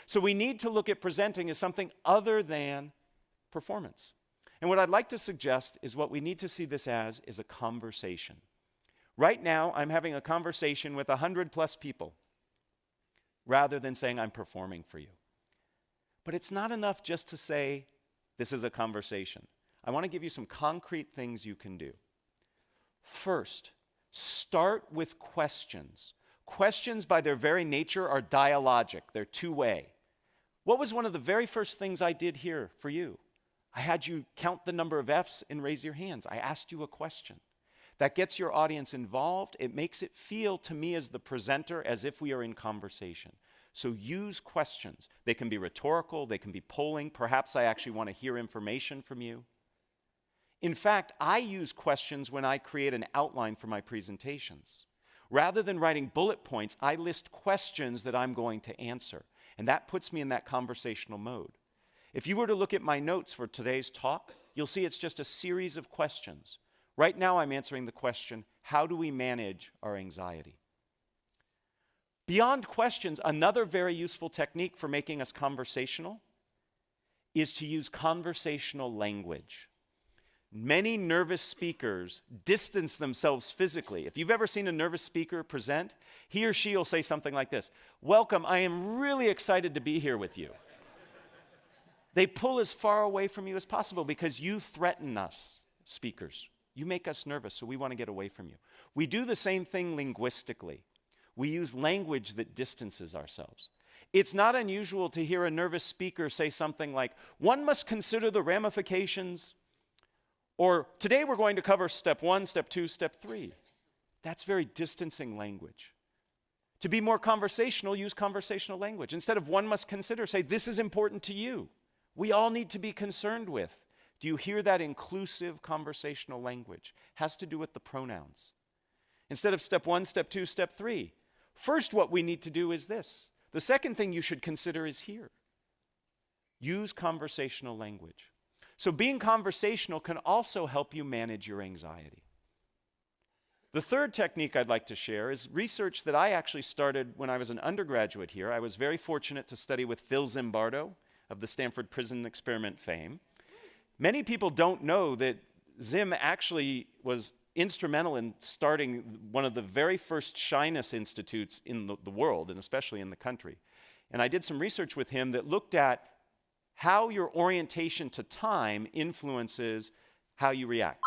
So we need to look at presenting as something other than performance. And what I'd like to suggest is what we need to see this as is a conversation. Right now, I'm having a conversation with 100+ people rather than saying I'm performing for you. But it's not enough just to say this is a conversation. I want to give you some concrete things you can do. First, start with questions. Questions by their very nature are dialogic. They're two-way. What was one of the very first things I did here for you? I had you count the number of F's and raise your hands. I asked you a question. That gets your audience involved. It makes it feel to me as the presenter as if we are in conversation. So use questions. They can be rhetorical, they can be polling. Perhaps I actually want to hear information from you. In fact, I use questions when I create an outline for my presentations. Rather than writing bullet points, I list questions that I'm going to answer. And that puts me in that conversational mode. If you were to look at my notes for today's talk, you'll see it's just a series of questions. Right now I'm answering the question, how do we manage our anxiety? Beyond questions, another very useful technique for making us conversational is to use conversational language. Many nervous speakers distance themselves physically. If you've ever seen a nervous speaker present, he or she will say something like this, "Welcome, I am really excited to be here with you." They pull as far away from you as possible because you threaten us, speakers. You make us nervous, so we want to get away from you. We do the same thing linguistically. We use language that distances ourselves. It's not unusual to hear a nervous speaker say something like, "One must consider the ramifications," or "Today we're going to cover step 1, step 2, step 3. That's very distancing language. To be more conversational, use conversational language. Instead of "one must consider," say, "This is important to you. We all need to be concerned with." Do you hear that inclusive conversational language? Has to do with the pronouns. Instead of step 1, step 2, step 3. First, what we need to do is this. The second thing you should consider is here. Use conversational language. So being conversational can also help you manage your anxiety. The third technique I'd like to share is research that I actually started when I was an undergraduate here. I was very fortunate to study with Phil Zimbardo of the Stanford Prison Experiment fame. Many people don't know that Zim actually was instrumental in starting one of the very first shyness institutes in the world, and especially in the country. And I did some research with him that looked at how your orientation to time influences how you react.